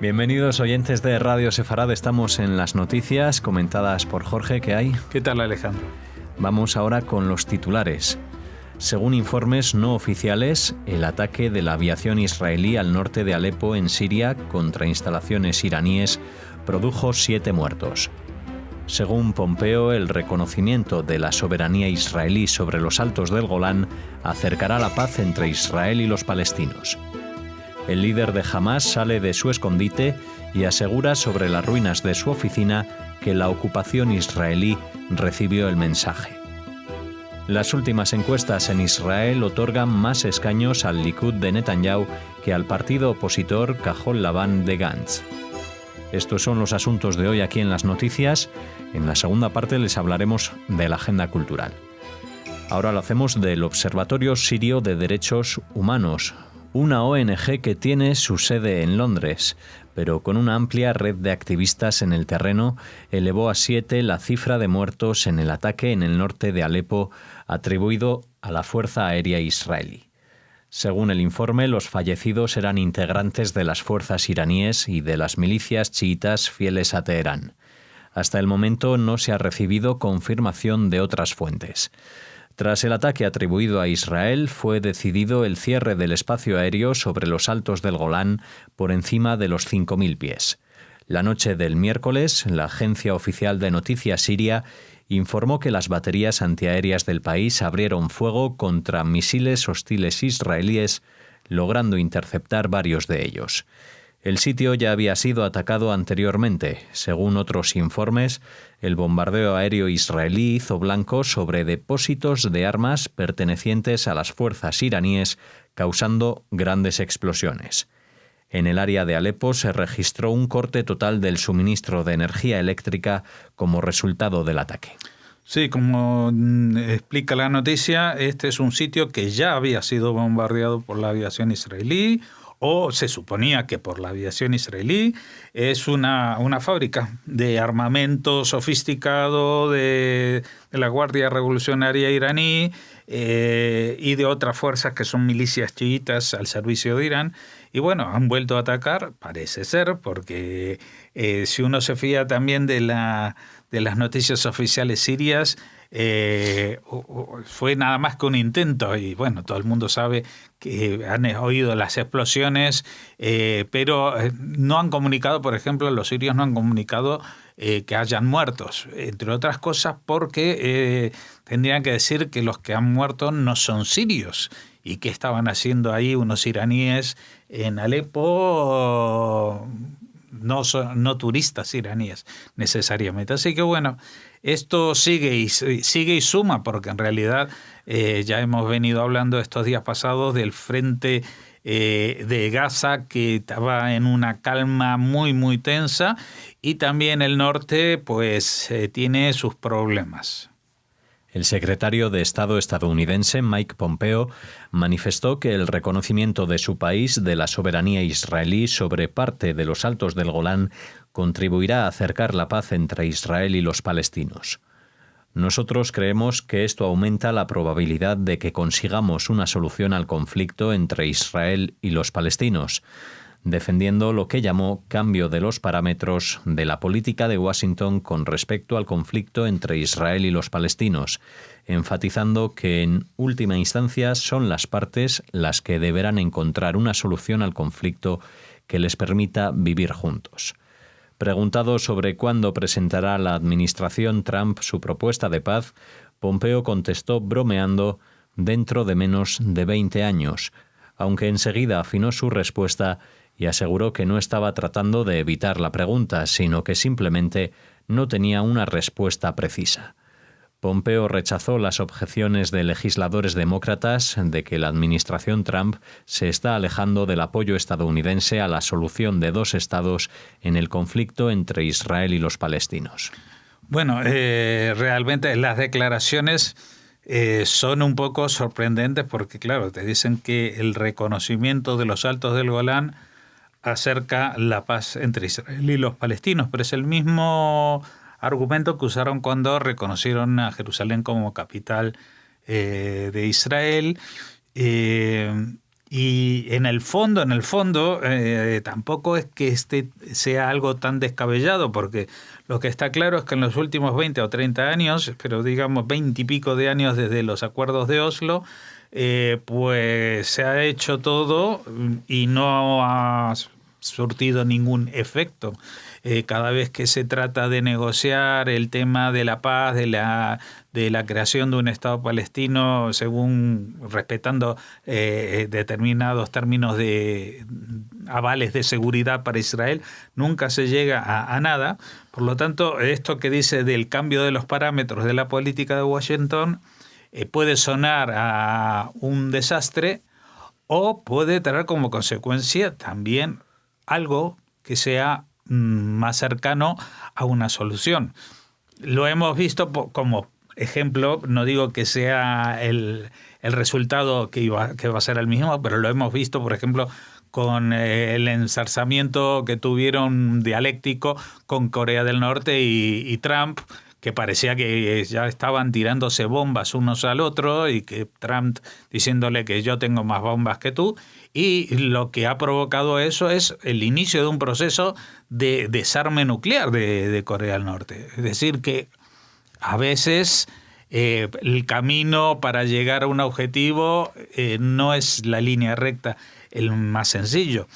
Bienvenidos oyentes de Radio Sefarad, estamos en las noticias comentadas por Jorge. ¿Qué hay? ¿Qué tal, Alejandro? Vamos ahora con los titulares. Según informes no oficiales, el ataque de la aviación israelí al norte de Alepo, en Siria, contra instalaciones iraníes, produjo 7 muertos. Según Pompeo, el reconocimiento de la soberanía israelí sobre los altos del Golán acercará la paz entre Israel y los palestinos. El líder de Hamás sale de su escondite y asegura sobre las ruinas de su oficina que la ocupación israelí recibió el mensaje. Las últimas encuestas en Israel otorgan más escaños al Likud de Netanyahu que al partido opositor Cajol Labán de Gantz. Estos son los asuntos de hoy aquí en las noticias. En la segunda parte les hablaremos de la agenda cultural. Ahora lo hacemos del Observatorio Sirio de Derechos Humanos, una ONG que tiene su sede en Londres, pero con una amplia red de activistas en el terreno, elevó a 7 la cifra de muertos en el ataque en el norte de Alepo atribuido a la Fuerza Aérea Israelí. Según el informe, los fallecidos eran integrantes de las fuerzas iraníes y de las milicias chiitas fieles a Teherán. Hasta el momento no se ha recibido confirmación de otras fuentes. Tras el ataque atribuido a Israel, fue decidido el cierre del espacio aéreo sobre los altos del Golán por encima de los 5.000 pies. La noche del miércoles, la agencia oficial de noticias siria informó que las baterías antiaéreas del país abrieron fuego contra misiles hostiles israelíes, logrando interceptar varios de ellos. El sitio ya había sido atacado anteriormente. Según otros informes, el bombardeo aéreo israelí hizo blanco sobre depósitos de armas pertenecientes a las fuerzas iraníes, causando grandes explosiones. En el área de Alepo se registró un corte total del suministro de energía eléctrica como resultado del ataque. Sí, como explica la noticia, este es un sitio que ya había sido bombardeado por la aviación israelí, o se suponía que por la aviación israelí. Es una fábrica de armamento sofisticado de la Guardia Revolucionaria iraní y de otras fuerzas que son milicias chiitas al servicio de Irán. Y bueno, han vuelto a atacar, parece ser, porque si uno se fía también de las noticias oficiales sirias, fue nada más que un intento, y bueno, todo el mundo sabe que han oído las explosiones, pero no han comunicado, por ejemplo, los sirios no han comunicado que hayan muertos, entre otras cosas porque tendrían que decir que los que han muerto no son sirios y que estaban haciendo ahí unos iraníes en Alepo, no turistas iraníes necesariamente. Así que bueno, esto sigue y suma, porque en realidad ya hemos venido hablando estos días pasados del frente de Gaza, que estaba en una calma muy muy tensa, y también el norte pues tiene sus problemas. El secretario de Estado estadounidense Mike Pompeo manifestó que el reconocimiento de su país de la soberanía israelí sobre parte de los altos del Golán contribuirá a acercar la paz entre Israel y los palestinos. Nosotros creemos que esto aumenta la probabilidad de que consigamos una solución al conflicto entre Israel y los palestinos, defendiendo lo que llamó cambio de los parámetros de la política de Washington con respecto al conflicto entre Israel y los palestinos, enfatizando que en última instancia son las partes las que deberán encontrar una solución al conflicto que les permita vivir juntos. Preguntado sobre cuándo presentará la administración Trump su propuesta de paz, Pompeo contestó bromeando dentro de menos de 20 años, aunque enseguida afinó su respuesta y aseguró que no estaba tratando de evitar la pregunta, sino que simplemente no tenía una respuesta precisa. Pompeo rechazó las objeciones de legisladores demócratas de que la administración Trump se está alejando del apoyo estadounidense a la solución de 2 estados en el conflicto entre Israel y los palestinos. Bueno, realmente las declaraciones son un poco sorprendentes porque, claro, te dicen que el reconocimiento de los altos del Golán acerca la paz entre Israel y los palestinos, pero es el mismo argumento que usaron cuando reconocieron a Jerusalén como capital de Israel, Y en el fondo, tampoco es que sea algo tan descabellado, porque lo que está claro es que en los últimos 20 o 30 años, pero digamos 20 y pico de años desde los acuerdos de Oslo, pues se ha hecho todo y no ha surtido ningún efecto. Cada vez que se trata de negociar el tema de la paz, de la creación de un Estado palestino, respetando determinados términos de avales de seguridad para Israel, nunca se llega a nada. Por lo tanto, esto que dice del cambio de los parámetros de la política de Washington puede sonar a un desastre o puede traer como consecuencia también algo que sea más cercano a una solución. Lo hemos visto como ejemplo, no digo que sea el resultado que va a ser el mismo, pero lo hemos visto, por ejemplo, con el enzarzamiento que tuvieron dialéctico con Corea del Norte y Trump, que parecía que ya estaban tirándose bombas unos al otro y que Trump diciéndole que yo tengo más bombas que tú, y lo que ha provocado eso es el inicio de un proceso de desarme nuclear de Corea del Norte. Es decir, que a veces el camino para llegar a un objetivo no es la línea recta el más sencillo.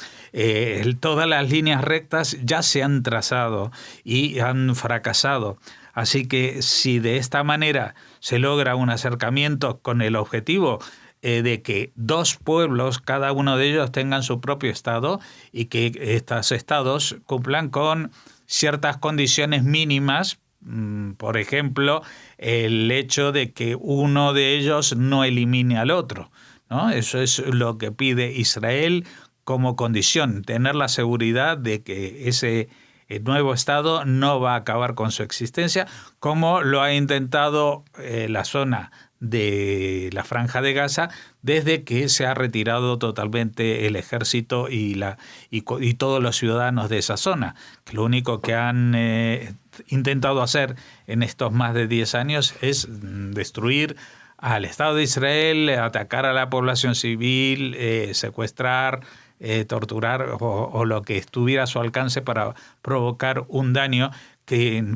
Todas las líneas rectas ya se han trazado y han fracasado. Así que si de esta manera se logra un acercamiento con el objetivo de que dos pueblos, cada uno de ellos tengan su propio estado y que estos estados cumplan con ciertas condiciones mínimas, por ejemplo, el hecho de que uno de ellos no elimine al otro, ¿no? Eso es lo que pide Israel como condición, tener la seguridad de que ese nuevo Estado no va a acabar con su existencia, como lo ha intentado la zona de la Franja de Gaza desde que se ha retirado totalmente el ejército y todos los ciudadanos de esa zona. Que lo único que han intentado hacer en estos más de 10 años es destruir al Estado de Israel, atacar a la población civil, secuestrar, torturar o lo que estuviera a su alcance para provocar un daño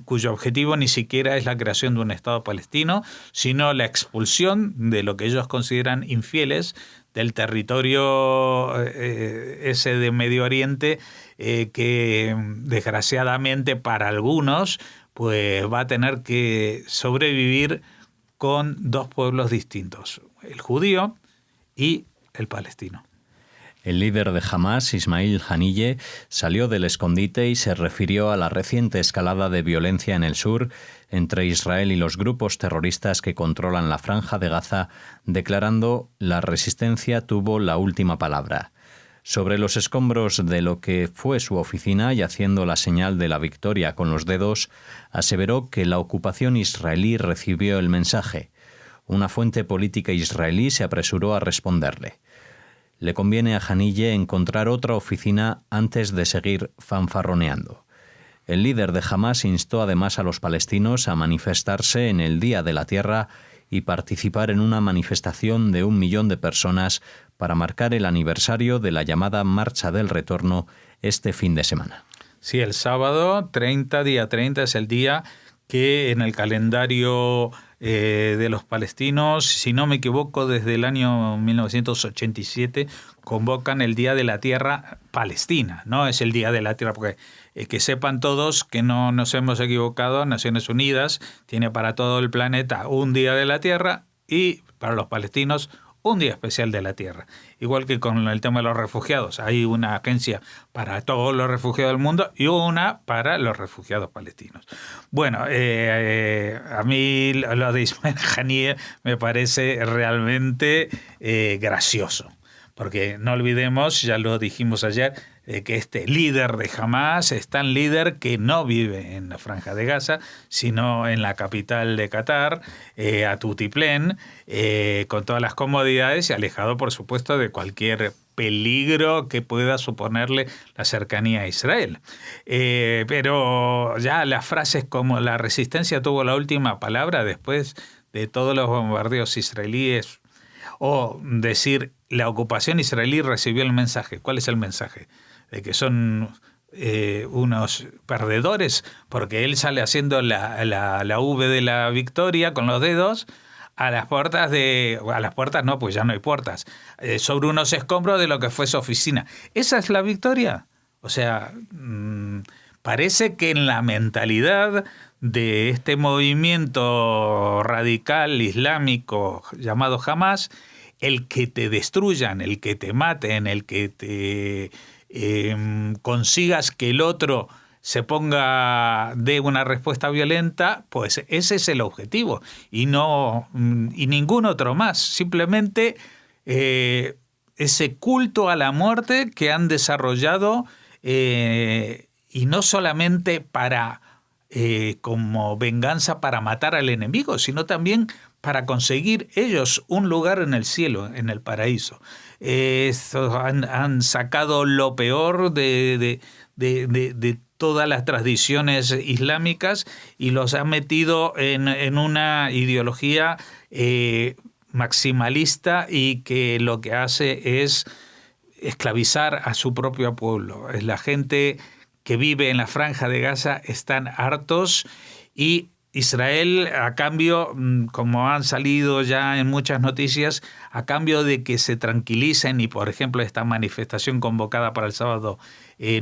cuyo objetivo ni siquiera es la creación de un Estado palestino, sino la expulsión de lo que ellos consideran infieles del territorio ese de Medio Oriente, que desgraciadamente para algunos pues va a tener que sobrevivir con dos pueblos distintos, el judío y el palestino. El líder de Hamás, Ismail Haniyeh, salió del escondite y se refirió a la reciente escalada de violencia en el sur entre Israel y los grupos terroristas que controlan la Franja de Gaza, declarando: la resistencia tuvo la última palabra. Sobre los escombros de lo que fue su oficina y haciendo la señal de la victoria con los dedos, aseveró que la ocupación israelí recibió el mensaje. Una fuente política israelí se apresuró a responderle: le conviene a Haniyeh encontrar otra oficina antes de seguir fanfarroneando. El líder de Hamás instó además a los palestinos a manifestarse en el Día de la Tierra y participar en una manifestación de 1 millón de personas para marcar el aniversario de la llamada Marcha del Retorno este fin de semana. Sí, el sábado día 30 es el día que en el calendario de los palestinos, si no me equivoco, desde el año 1987 convocan el Día de la Tierra Palestina, no es el Día de la Tierra, porque que sepan todos que no nos hemos equivocado. Naciones Unidas tiene para todo el planeta un Día de la Tierra y para los palestinos un Día Especial de la Tierra. Igual que con el tema de los refugiados. Hay una agencia para todos los refugiados del mundo y una para los refugiados palestinos. Bueno, a mí lo de Ismail Haniyeh me parece realmente gracioso. Porque no olvidemos, ya lo dijimos ayer, que este líder de Hamás es tan líder que no vive en la Franja de Gaza, sino en la capital de Qatar, a tutiplén, con todas las comodidades y alejado, por supuesto, de cualquier peligro que pueda suponerle la cercanía a Israel. Pero ya las frases como la resistencia tuvo la última palabra después de todos los bombardeos israelíes, O decir, la ocupación israelí recibió el mensaje. ¿Cuál es el mensaje? De que son unos perdedores, porque él sale haciendo la V de la victoria con los dedos a las puertas no, pues ya no hay puertas, sobre unos escombros de lo que fue su oficina. ¿Esa es la victoria? O sea, parece que en la mentalidad de este movimiento radical islámico llamado Hamas, el que te destruyan, el que te maten, el que te consigas que el otro se ponga de una respuesta violenta, pues ese es el objetivo y ningún otro más. Simplemente ese culto a la muerte que han desarrollado, y no solamente como venganza para matar al enemigo, sino también para conseguir ellos un lugar en el cielo, en el paraíso. Han sacado lo peor de todas las tradiciones islámicas y los han metido en una ideología maximalista y que lo que hace es esclavizar a su propio pueblo. La gente que vive en la Franja de Gaza están hartos y Israel, a cambio, como han salido ya en muchas noticias, a cambio de que se tranquilicen y, por ejemplo, esta manifestación convocada para el sábado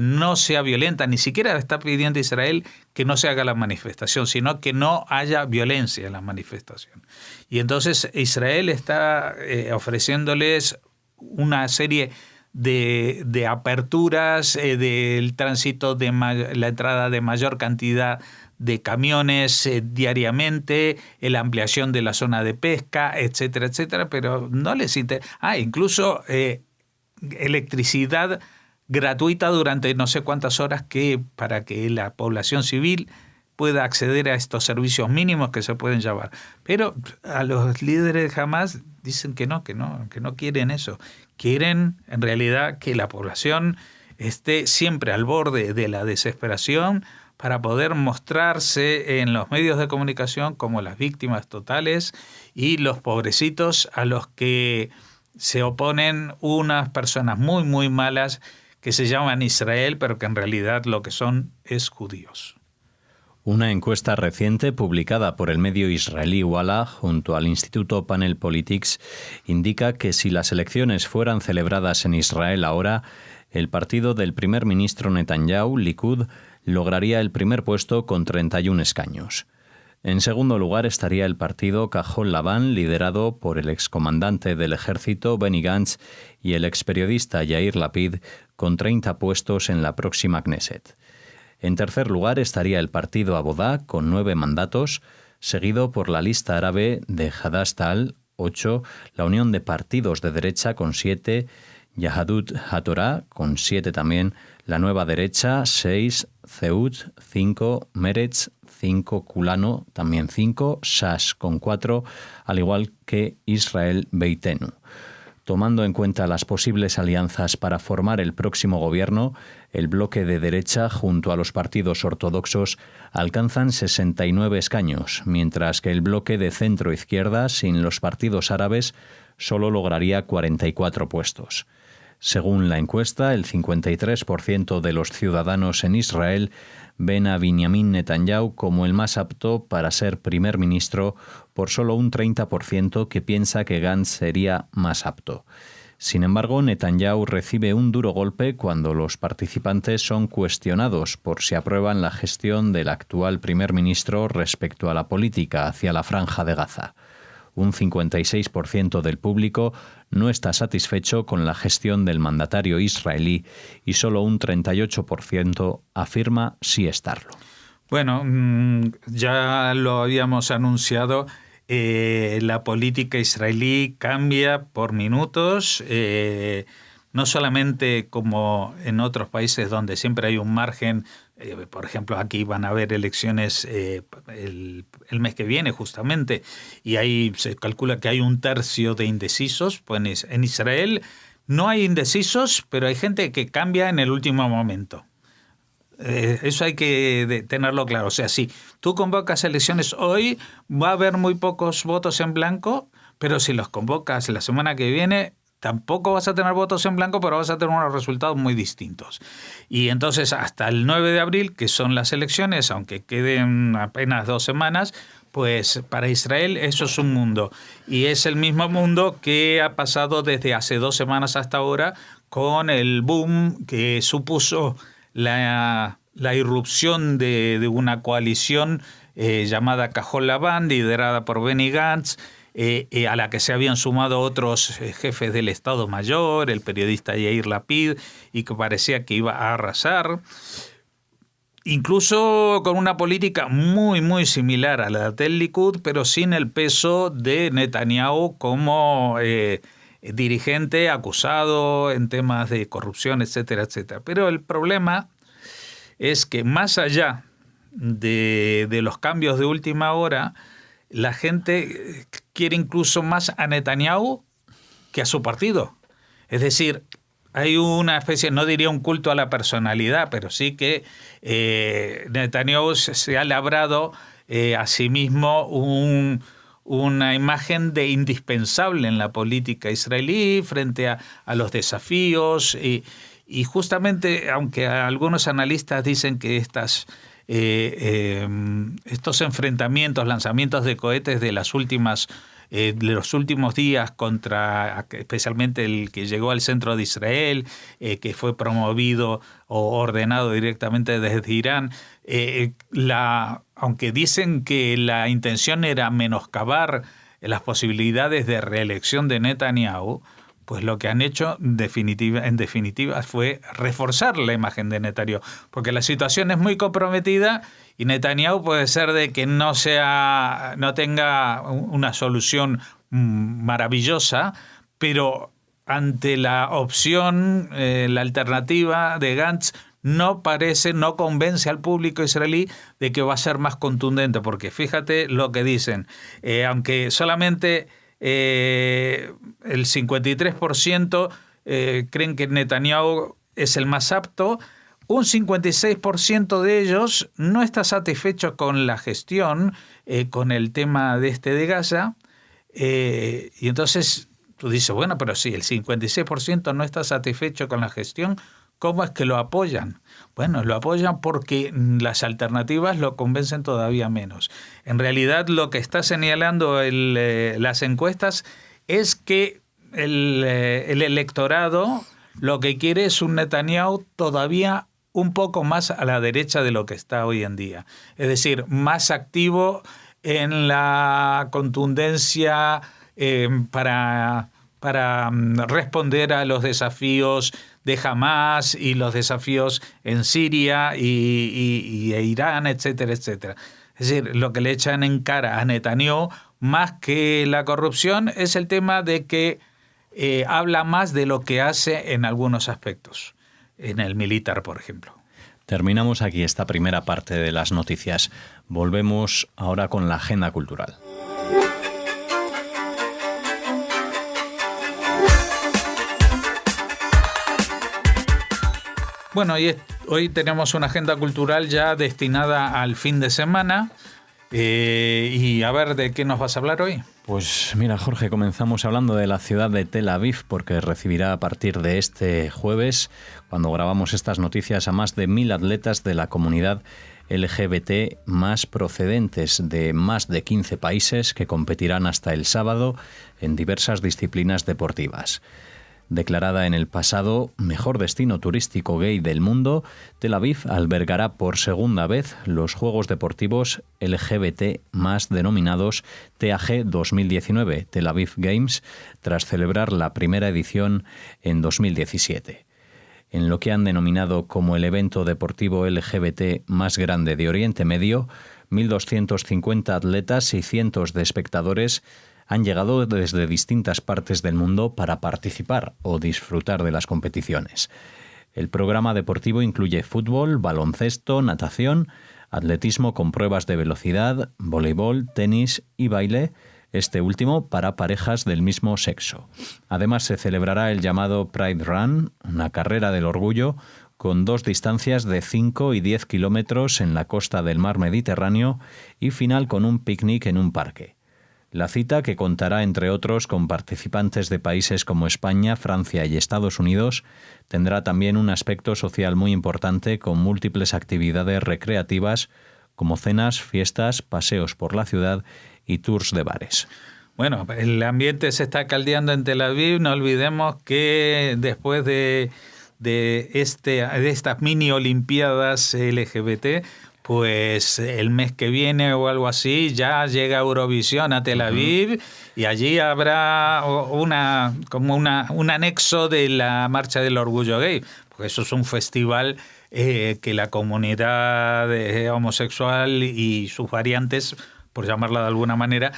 no sea violenta, ni siquiera está pidiendo Israel que no se haga la manifestación, sino que no haya violencia en la manifestación. Y entonces Israel está ofreciéndoles una serie de aperturas del tránsito, de la entrada de mayor cantidad de camiones diariamente, la ampliación de la zona de pesca, etcétera, etcétera, pero no les interesa. Incluso electricidad gratuita durante no sé cuántas horas para que la población civil pueda acceder a estos servicios mínimos que se pueden llevar. Pero a los líderes de Hamas dicen que no quieren eso. Quieren, en realidad, que la población esté siempre al borde de la desesperación para poder mostrarse en los medios de comunicación como las víctimas totales y los pobrecitos a los que se oponen unas personas muy, muy malas que se llaman Israel, pero que en realidad lo que son es judíos. Una encuesta reciente publicada por el medio israelí Walla junto al Instituto Panel Politics indica que si las elecciones fueran celebradas en Israel ahora, el partido del primer ministro Netanyahu, Likud, lograría el primer puesto con 31 escaños. En segundo lugar estaría el partido Cajol Labán, liderado por el excomandante del ejército Benny Gantz y el experiodista Yair Lapid, con 30 puestos en la próxima Knesset. En tercer lugar estaría el partido Abodá, con 9 mandatos, seguido por la lista árabe de Hadash-Ta'al, 8, la Unión de Partidos de Derecha, con 7, Yahadut HaTorah, con 7 también, la Nueva Derecha, 6, Zeut, 5, Meretz, 5, Kulano, también 5, Shas, con 4, al igual que Israel Beitenu. Tomando en cuenta las posibles alianzas para formar el próximo gobierno, el bloque de derecha junto a los partidos ortodoxos alcanzan 69 escaños, mientras que el bloque de centro-izquierda, sin los partidos árabes, solo lograría 44 puestos. Según la encuesta, el 53% de los ciudadanos en Israel ven a Benjamin Netanyahu como el más apto para ser primer ministro, por solo un 30% que piensa que Gantz sería más apto. Sin embargo, Netanyahu recibe un duro golpe cuando los participantes son cuestionados por si aprueban la gestión del actual primer ministro respecto a la política hacia la Franja de Gaza. Un 56% del público no está satisfecho con la gestión del mandatario israelí y solo un 38% afirma sí estarlo. Bueno, ya lo habíamos anunciado, la política israelí cambia por minutos, no solamente como en otros países donde siempre hay un margen. Por ejemplo, aquí van a haber elecciones el mes que viene justamente, y ahí se calcula que hay 1/3 de indecisos. Pues en Israel no hay indecisos, pero hay gente que cambia en el último momento. Eso hay que tenerlo claro. O sea, si tú convocas elecciones hoy, va a haber muy pocos votos en blanco, pero si los convocas la semana que viene, tampoco vas a tener votos en blanco, pero vas a tener unos resultados muy distintos. Y entonces hasta el 9 de abril, que son las elecciones, aunque queden apenas 2 semanas, pues para Israel eso es un mundo. Y es el mismo mundo que ha pasado desde hace 2 semanas hasta ahora con el boom que supuso la irrupción de una coalición llamada Cajol Labán, liderada por Benny Gantz, a la que se habían sumado otros jefes del Estado Mayor, el periodista Yair Lapid, y que parecía que iba a arrasar, incluso con una política muy, muy similar a la del Likud, pero sin el peso de Netanyahu como dirigente acusado en temas de corrupción, etcétera, etcétera. Pero el problema es que más allá de los cambios de última hora, la gente quiere incluso más a Netanyahu que a su partido. Es decir, hay una especie, no diría un culto a la personalidad, pero sí que Netanyahu se ha labrado a sí mismo una imagen de indispensable en la política israelí frente a los desafíos. Y justamente, aunque algunos analistas dicen que estos enfrentamientos, lanzamientos de cohetes de los últimos días contra, especialmente el que llegó al centro de Israel, que fue promovido o ordenado directamente desde Irán, aunque dicen que la intención era menoscabar las posibilidades de reelección de Netanyahu, pues lo que han hecho en definitiva fue reforzar la imagen de Netanyahu, porque la situación es muy comprometida y Netanyahu puede ser de que no tenga una solución maravillosa, pero ante la opción, la alternativa de Gantz no convence al público israelí de que va a ser más contundente, porque fíjate lo que dicen, aunque solamente el 53% creen que Netanyahu es el más apto, un 56% de ellos no está satisfecho con la gestión, con el tema de Gaza, y entonces tú dices, bueno, pero si el 56% no está satisfecho con la gestión, ¿cómo es que lo apoyan? Bueno, lo apoyan porque las alternativas lo convencen todavía menos. En realidad, lo que está señalando las encuestas es que el electorado lo que quiere es un Netanyahu todavía un poco más a la derecha de lo que está hoy en día. Es decir, más activo en la contundencia para responder a los desafíos de Hamas y los desafíos en Siria y Irán, etcétera, etcétera. Es decir, lo que le echan en cara a Netanyahu, más que la corrupción, es el tema de que habla más de lo que hace en algunos aspectos, en el militar, por ejemplo. Terminamos aquí esta primera parte de las noticias. Volvemos ahora con la agenda cultural. Bueno, y hoy tenemos una agenda cultural ya destinada al fin de semana. Y a ver, ¿de qué nos vas a hablar hoy? Pues mira, Jorge, comenzamos hablando de la ciudad de Tel Aviv, porque recibirá a partir de este jueves, cuando grabamos estas noticias, a más de 1.000 atletas de la comunidad LGBT más procedentes de más de 15 países que competirán hasta el sábado en diversas disciplinas deportivas. Declarada en el pasado mejor destino turístico gay del mundo, Tel Aviv albergará por segunda vez los Juegos Deportivos LGBT más denominados TAG 2019, Tel Aviv Games, tras celebrar la primera edición en 2017. En lo que han denominado como el evento deportivo LGBT más grande de Oriente Medio, 1.250 atletas y cientos de espectadores han llegado desde distintas partes del mundo para participar o disfrutar de las competiciones. El programa deportivo incluye fútbol, baloncesto, natación, atletismo con pruebas de velocidad, voleibol, tenis y baile, este último para parejas del mismo sexo. Además, se celebrará el llamado Pride Run, una carrera del orgullo, con 2 distancias de 5 y 10 kilómetros en la costa del mar Mediterráneo y final con un picnic en un parque. La cita, que contará entre otros con participantes de países como España, Francia y Estados Unidos, tendrá también un aspecto social muy importante con múltiples actividades recreativas como cenas, fiestas, paseos por la ciudad y tours de bares. Bueno, el ambiente se está caldeando en Tel Aviv. No olvidemos que después de estas mini olimpiadas LGBT, pues el mes que viene o algo así ya llega Eurovisión a Tel Aviv, y allí habrá un anexo de la Marcha del Orgullo Gay, porque eso es un festival que la comunidad homosexual y sus variantes, por llamarla de alguna manera,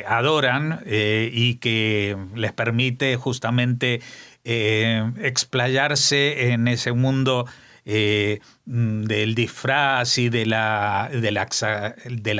adoran, y que les permite justamente explayarse en ese mundo del disfraz y de la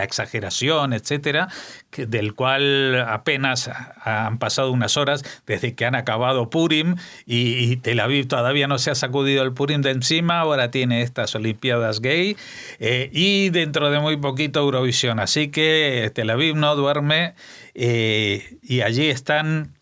exageración, etcétera, del cual apenas han pasado unas horas desde que han acabado Purim, y Tel Aviv todavía no se ha sacudido el Purim de encima. Ahora tiene estas Olimpiadas gay, y dentro de muy poquito Eurovisión. Así que Tel Aviv no duerme, y allí están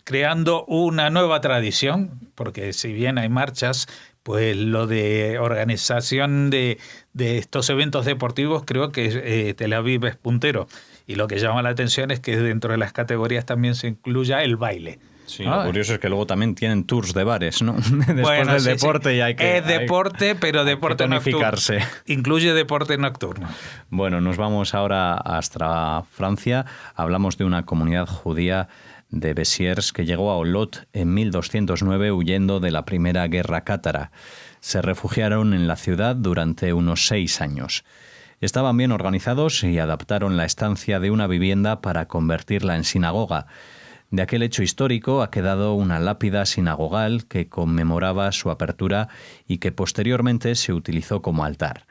creando una nueva tradición, porque si bien hay marchas, pues lo de organización de estos eventos deportivos, creo que Tel Aviv es puntero. Y lo que llama la atención es que dentro de las categorías también se incluya el baile. Sí, lo curioso es que luego también tienen tours de bares, ¿no? Después del deporte, sí. Y hay que... Es deporte, pero deporte nocturno. Incluye deporte nocturno. Bueno, nos vamos ahora hasta Francia. Hablamos de una comunidad judía de Besiers que llegó a Olot en 1209 huyendo de la Primera Guerra Cátara. Se refugiaron en la ciudad durante unos 6 años. Estaban bien organizados y adaptaron la estancia de una vivienda para convertirla en sinagoga. De aquel hecho histórico ha quedado una lápida sinagogal que conmemoraba su apertura y que posteriormente se utilizó como altar.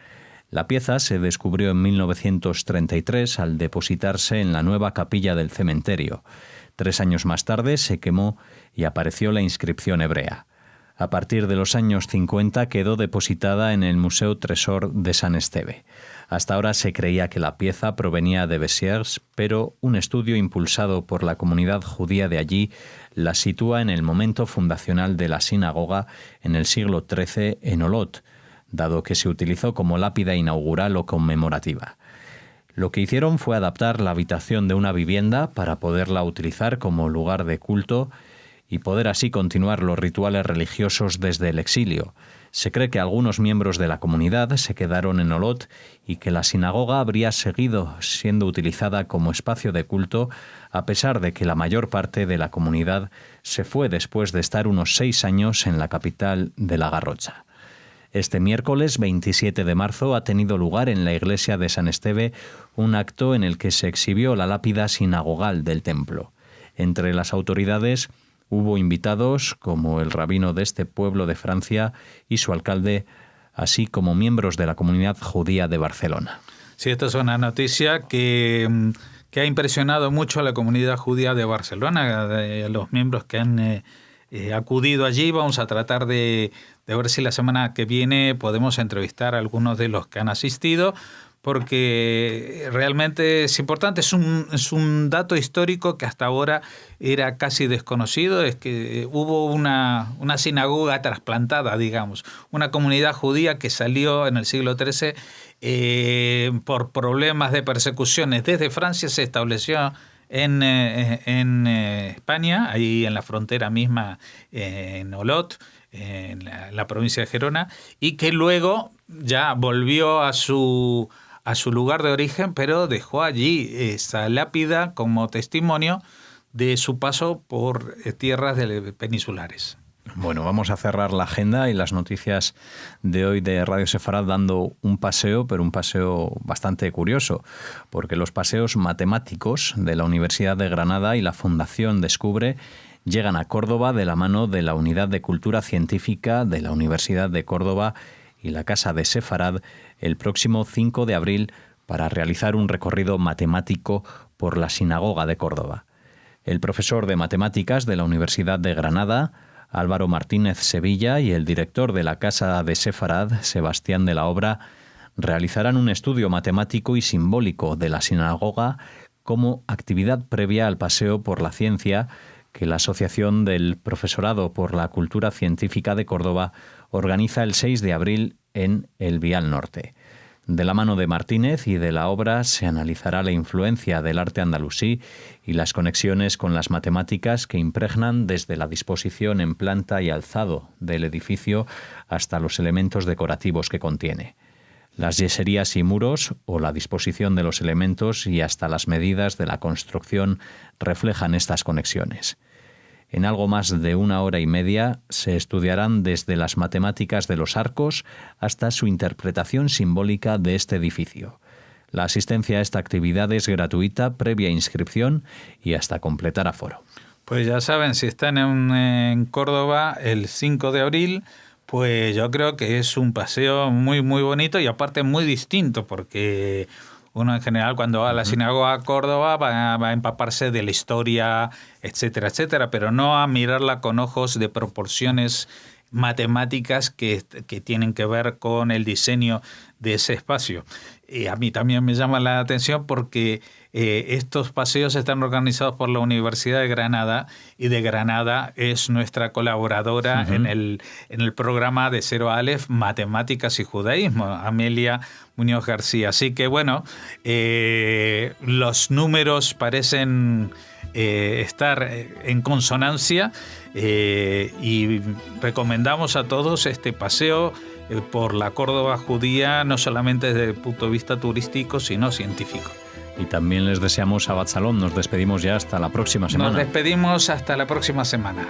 La pieza se descubrió en 1933 al depositarse en la nueva capilla del cementerio. 3 años más tarde se quemó y apareció la inscripción hebrea. A partir de los años 50 quedó depositada en el Museo Tresor de San Esteve. Hasta ahora se creía que la pieza provenía de Besiers, pero un estudio impulsado por la comunidad judía de allí la sitúa en el momento fundacional de la sinagoga en el siglo XIII en Olot, dado que se utilizó como lápida inaugural o conmemorativa. Lo que hicieron fue adaptar la habitación de una vivienda para poderla utilizar como lugar de culto y poder así continuar los rituales religiosos desde el exilio. Se cree que algunos miembros de la comunidad se quedaron en Olot y que la sinagoga habría seguido siendo utilizada como espacio de culto, a pesar de que la mayor parte de la comunidad se fue después de estar unos 6 años en la capital de la Garrocha. Este miércoles 27 de marzo ha tenido lugar en la iglesia de San Esteve un acto en el que se exhibió la lápida sinagogal del templo. Entre las autoridades hubo invitados como el rabino de este pueblo de Francia y su alcalde, así como miembros de la comunidad judía de Barcelona. Sí, esta es una noticia que ha impresionado mucho a la comunidad judía de Barcelona, a los miembros que han acudido allí. Vamos a tratar de ver si la semana que viene podemos entrevistar a algunos de los que han asistido, porque realmente es importante. Es un dato histórico que hasta ahora era casi desconocido. Es que hubo una sinagoga trasplantada, digamos, una comunidad judía que salió en el siglo XIII por problemas de persecuciones. Desde Francia se estableció en España, ahí en la frontera misma, en Olot, en la provincia de Gerona, y que luego ya volvió a su lugar de origen, pero dejó allí esa lápida como testimonio de su paso por tierras peninsulares. Bueno, vamos a cerrar la agenda y las noticias de hoy de Radio Sefarad dando un paseo, pero un paseo bastante curioso, porque los paseos matemáticos de la Universidad de Granada y la Fundación Descubre llegan a Córdoba de la mano de la Unidad de Cultura Científica de la Universidad de Córdoba y la Casa de Sefarad el próximo 5 de abril para realizar un recorrido matemático por la Sinagoga de Córdoba. El profesor de matemáticas de la Universidad de Granada, Álvaro Martínez Sevilla, y el director de la Casa de Sefarad, Sebastián de la Obra, realizarán un estudio matemático y simbólico de la sinagoga como actividad previa al paseo por la ciencia que la Asociación del Profesorado por la Cultura Científica de Córdoba organiza el 6 de abril en el Vial Norte. De la mano de Martínez y de la obra se analizará la influencia del arte andalusí y las conexiones con las matemáticas que impregnan desde la disposición en planta y alzado del edificio hasta los elementos decorativos que contiene. Las yeserías y muros o la disposición de los elementos y hasta las medidas de la construcción reflejan estas conexiones. En algo más de 1 hora y media se estudiarán desde las matemáticas de los arcos hasta su interpretación simbólica de este edificio. La asistencia a esta actividad es gratuita, previa inscripción y hasta completar aforo. Pues ya saben, si están en Córdoba el 5 de abril, pues yo creo que es un paseo muy, muy bonito y aparte muy distinto, porque uno en general cuando va a la sinagoga a Córdoba va a empaparse de la historia, etcétera, etcétera, pero no a mirarla con ojos de proporciones matemáticas que tienen que ver con el diseño de ese espacio. Y a mí también me llama la atención porque estos paseos están organizados por la Universidad de Granada y de Granada es nuestra colaboradora en el programa de Cero a Aleph, Matemáticas y Judaísmo, Amelia Muñoz García. Así que bueno, los números parecen estar en consonancia y recomendamos a todos este paseo por la Córdoba judía, no solamente desde el punto de vista turístico, sino científico. Y también les deseamos Shabbat Shalom. Nos despedimos ya hasta la próxima semana. Nos despedimos hasta la próxima semana.